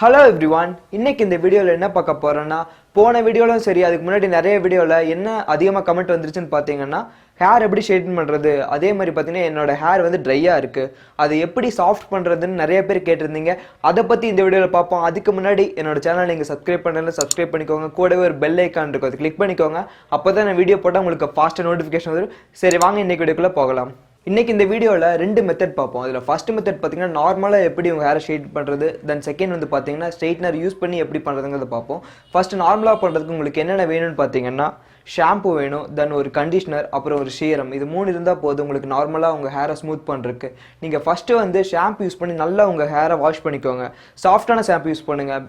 Hello everyone, இன்னைக்கு இந்த வீடியோவில் என்ன பார்க்க போகிறோன்னா, போன வீடியோலும் சரி அதுக்கு முன்னாடி நிறைய வீடியோவில் என்ன அதிகமாக கமெண்ட் வந்துருச்சுன்னு பார்த்தீங்கன்னா, ஹேர் எப்படி ஷேடிங் பண்ணுறது, அதே மாதிரி பார்த்தீங்கன்னா என்னோட ஹேர் வந்து ட்ரையாக இருக்குது, அதை எப்படி சாஃப்ட் பண்ணுறதுன்னு நிறைய பேர் கேட்டிருந்தீங்க. அதை பற்றி இந்த வீடியோவில் பார்ப்போம். அதுக்கு முன்னாடி என்னோட சேனல் நீங்கள் சப்ஸ்கிரைப் பண்ணல சப்ஸ்கிரைப் பண்ணிக்கோங்க. கூடவே ஒரு பெல் ஐக்கான் இருக்கும், அதை கிளிக் பண்ணிக்கோங்க. அப்போ தான் நான் வீடியோ போட்டால் உங்களுக்கு ஃபாஸ்ட்டாக நோட்டிஃபிகேஷன் வரும். சரி வாங்க இன்னைக்கு வீடியோக்குள்ளே போகலாம். இன்றைக்கி இந்த வீடியோவில் 2 மெத்தட் பார்ப்போம். அதில் ஃபஸ்ட் மெத்தட் பார்த்தீங்கன்னா நார்மலாக எப்படி உங்கள் ஹேரை ஸ்ட்ரெயிட் பண்ணுறது, தென் செகண்ட் வந்து பார்த்தீங்கன்னா ஸ்ட்ரெயிட்னர் யூஸ் பண்ணி எப்படி பண்ணுறதுங்கிறத பார்ப்போம். ஃபஸ்ட்டு நார்மலாக பண்ணுறதுக்கு உங்களுக்கு என்னென்ன வேணும்னு பார்த்தீங்கன்னா, ஷாம்பு வேணும், தென் ஒரு கண்டிஷ்னர், அப்புறம் ஒரு சீரம். இது 3 இருந்தால் போதும் உங்களுக்கு நார்மலாக உங்கள் ஹேரை ஸ்மூத் பண்ணுறதுக்கு. நீங்கள் ஃபஸ்ட்டு வந்து ஷாம்பு யூஸ் பண்ணி நல்லா உங்கள் ஹேரை வாஷ் பண்ணிக்கோங்க. சாஃப்டான ஷாம்பு யூஸ் பண்ணுங்கள்.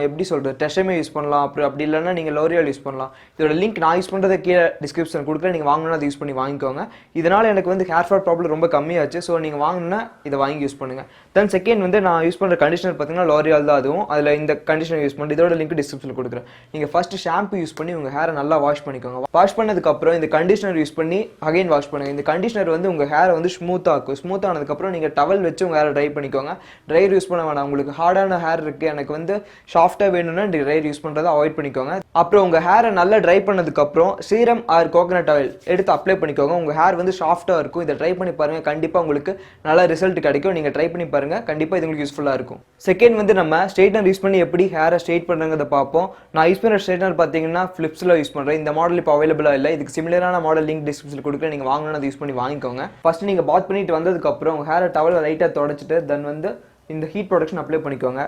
எப்படி சொல்கிறது, டெஷமே யூஸ் பண்ணலாம், அப்புறம் அப்படி இல்லைன்னா நீங்கள் லோரியல் யூஸ் பண்ணலாம். இதோட லிங்க் நான் யூஸ் பண்ணுறதை கீழே டிஸ்கிரிப்ஷன் கொடுக்குறேன், நீங்கள் வாங்கணும்னா அதை யூஸ் பண்ணி வாங்கிக்கோங்க. இதனால் எனக்கு வந்து ஹேர் ஃபால் ப்ராப்ளம் ரொம்ப கம்மியாச்சு. ஸோ நீங்கள் வாங்கினா இதை வாங்கி யூஸ் பண்ணுங்கள். தென் செகண்ட் வந்து நான் யூஸ் பண்ணுற கண்டிஷனர் பார்த்தீங்கன்னா லோரியல் தான். அதுவும் அதில் இந்த கண்டிஷனர் யூஸ் பண்ணி இதோட லிங்க் டிஸ்கிரிப்ஷனில் கொடுக்குறேன். நீங்கள் ஃபஸ்ட்டு ஷாம்பு யூஸ் பண்ணி உங்கள் ஹேரை நல்லா வாஷ் பண்ணிக்கோங்க. வாஷ் பண்ணதுக்கப்புறம் இந்த கண்டிஷனர் யூஸ் பண்ணி அகைன் வாஷ் பண்ணுங்கள். இந்த கண்டிஷனர் வந்து உங்கள் ஹேரை வந்து ஸ்மூத்தாக இருக்கும். ஸ்மூத் ஆனதுக்கப்புறம் நீங்கள் டவல் வச்சு உங்கள் ஹேரை ட்ரை பண்ணிக்கோங்க. ட்ரையர் யூஸ் பண்ண வேணாம். உங்களுக்கு ஹார்டான ஹேர் இருக்குது, எனக்கு வந்து சாஃப்டாக வேணும்னா ட்ரையர் யூஸ் பண்ணுறதை அவாய்ட் பண்ணிக்கோங்க. அப்புறம் உங்கள் ஹேரை நல்லா ட்ரை பண்ணதுக்கப்புறம் சீரம் ஆர் கோகனட் ஆயில் எடுத்து அப்ளை பண்ணிக்கோங்க. உங்கள் ஹேர் வந்து சாஃப்டாக இருக்கும். இதை ட்ரை பண்ணி பாருங்கள், கண்டிப்பாக உங்களுக்கு நல்ல ரிசல்ட் கிடைக்கும். நீங்கள் ட்ரை பண்ணி பாருங்கள், கண்டிப்பாக இது உங்களுக்கு யூஸ்ஃபுல்லாக இருக்கும். செகண்ட் வந்து நம்ம ஸ்ட்ரெயிட்னர் யூஸ் பண்ணி எப்படி ஹேரை ஸ்ட்ரெயிட் பண்ணுறதை பார்ப்போம். நான் யூஸ் பண்ணுற ஸ்ட்ரெயிட்னர் பார்த்தீங்கன்னா ஃபிலிப்ஸில் யூஸ் பண்ணுறேன். இந்த மாடல் இப்போ அவைலபிளாக இல்லை. இதுக்கு சிமிலரான மாடல் லிங்க் டிஸ்கிரிப்ஷனில் கொடுக்குறேன், நீங்கள் வாங்கணும்னு அதை யூஸ் பண்ணி வாங்கிக்கோங்க. ஃபஸ்ட்டு நீங்கள் பாத் பண்ணிட்டு வந்ததுக்கப்புறம் உங்கள் ஹேரை டவல் லைட்டாக தொடச்சிட்டு தென் வந்து இந்த ஹீட் ப்ரொடக்ஷன் அப்ளை பண்ணிக்கோங்க.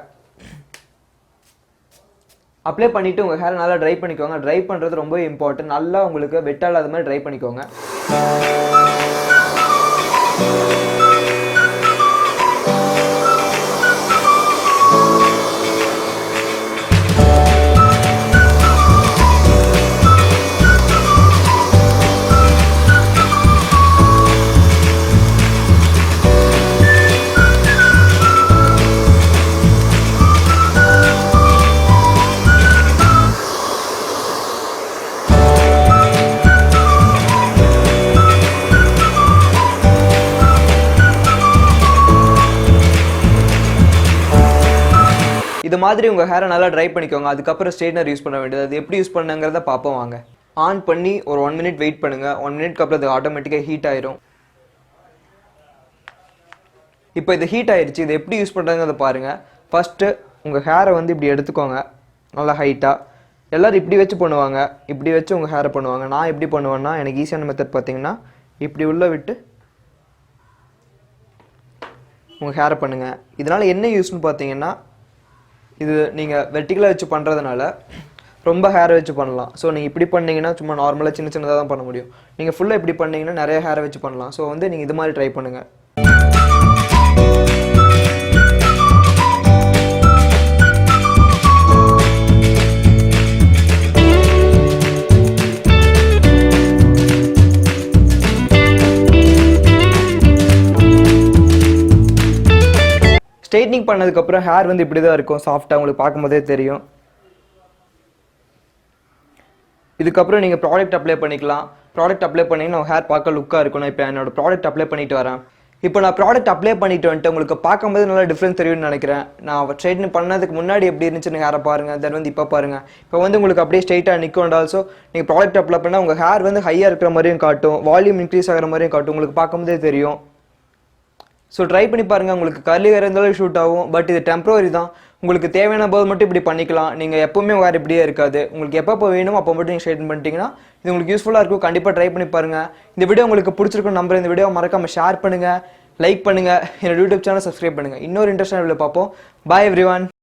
அப்ளை பண்ணிவிட்டு உங்கள் ஹேரை நல்லா ட்ரை பண்ணிக்கோங்க. ட்ரை பண்ணுறது ரொம்ப இம்பார்ட்டன்ட். நல்லா உங்களுக்கு வெட்டால் அது மாதிரி ட்ரை பண்ணிக்கோங்க. இது மாதிரி உங்கள் ஹேரை நல்லா ட்ரை பண்ணிக்கோங்க. அதுக்கப்புறம் ஸ்ட்ரெயிட்னர் யூஸ் பண்ண வேண்டியது. அது எப்படி யூஸ் பண்ணுங்கிறத பார்ப்போம் வாங்க. ஆன் பண்ணி ஒரு 1 மினிட் வெயிட் பண்ணுங்கள். 1 மினிட்க்கு அப்புறம் அது ஆட்டோமேட்டிக்காக ஹீட் ஆயிரும். இப்போ இது ஹீட் ஆயிடுச்சு. இது எப்படி யூஸ் பண்ணுறதுங்கிறத பாருங்கள். ஃபஸ்ட்டு உங்கள் ஹேரை வந்து இப்படி எடுத்துக்கோங்க, நல்லா ஹைட்டாக. எல்லோரும் இப்படி வச்சு பண்ணுவாங்க, இப்படி வச்சு உங்கள் ஹேரை பண்ணுவாங்க. நான் எப்படி பண்ணுவேன்னா, எனக்கு ஈஸியான மெத்தட் பார்த்தீங்கன்னா, இப்படி உள்ளே விட்டு உங்கள் ஹேரை பண்ணுங்கள். இதனால் என்ன யூஸ்னு பார்த்தீங்கன்னா, இது நீங்கள் வெர்டிகலாக வச்சு பண்ணுறதுனால ரொம்ப ஹேரை வச்சு பண்ணலாம். ஸோ நீங்கள் இப்படி பண்ணிங்கன்னா சும்மா நார்மலாக சின்ன சின்னதாக தான் பண்ண முடியும். நீங்கள் ஃபுல்லாக இப்படி பண்ணிங்கன்னா நிறைய ஹேரை வச்சு பண்ணலாம். ஸோ வந்து நீங்கள் இது மாதிரி ட்ரை பண்ணுங்கள். ஸ்ட்ரெயிட்னிங் பண்ணதுக்கப்புறம் ஹேர் வந்து இப்படி தான் இருக்கும், சாஃப்டாக உங்களுக்கு பார்க்கும்போதே தெரியும். இதுக்கப்புறம் நீங்கள் ப்ராடக்ட் அப்ளை பண்ணிக்கலாம். ப்ராடக்ட் அப்ளை பண்ணிங்கன்னா ஹேர் பார்க்க லுக்காக இருக்கும். நான் இப்போ என்னோட ப்ராடக்ட் அப்ளை பண்ணிட்டு வரேன். இப்போ நான் ப்ராடக்ட் அப்ளை பண்ணிட்டு வந்துட்டு உங்களுக்கு பார்க்கும்போது நல்லா டிஃப்ரென்ஸ் தெரியும்னு நினைக்கிறேன். நான் ஸ்ட்ரெயிட்னிங் பண்ணதுக்கு முன்னாடி எப்படி இருந்துச்சுன்னு ஹேரை பாருங்கள், தென் வந்து இப்போ பாருங்கள். இப்போ வந்து உங்களுக்கு அப்படியே ஸ்ட்ரெயிட்டாக நிற்கும். அண்ட் ஆல்சோ நீங்கள் ப்ராடக்ட் அப்ளை பண்ணால் உங்கள் ஹேர் வந்து ஹையாக இருக்கிற மாதிரியும் காட்டும், வால்யூம் இன்க்ரீஸ் ஆகிற மாதிரியும் காட்டும். உங்களுக்கு பார்க்கும்போதே தெரியும். ஸோ ட்ரை பண்ணி பாருங்கள். உங்களுக்கு கர்லி ஹேர் இருந்தாலும் ஷூட் ஆகும். பட் இது டெம்பரரி தான். உங்களுக்கு தேவையான போது மட்டும் இப்படி பண்ணிக்கலாம். நீங்கள் எப்போவுமே வேறு இப்படியே இருக்காது. உங்களுக்கு எப்போ வேணுமோ அப்போ மட்டும் நீங்கள் ஸ்ட்ரைட்டன் பண்ணிட்டீங்கன்னா இது உங்களுக்கு யூஸ்ஃபுல்லாக இருக்கும். கண்டிப்பாக ட்ரை பண்ணி பாருங்கள். இந்த வீடியோ உங்களுக்கு பிடிச்சிருக்கும் நம்புறேன். இந்த வீடியோ மறக்காமல் ஷேர் பண்ணுங்கள், லைக் பண்ணுங்கள், என்னோட யூடியூப் சேனல் சப்ஸ்கிரைப் பண்ணுங்கள். இன்னொரு இன்ட்ரெஸ்டான வீடியோ பார்ப்போம். பாய் எவ்ரிவான்.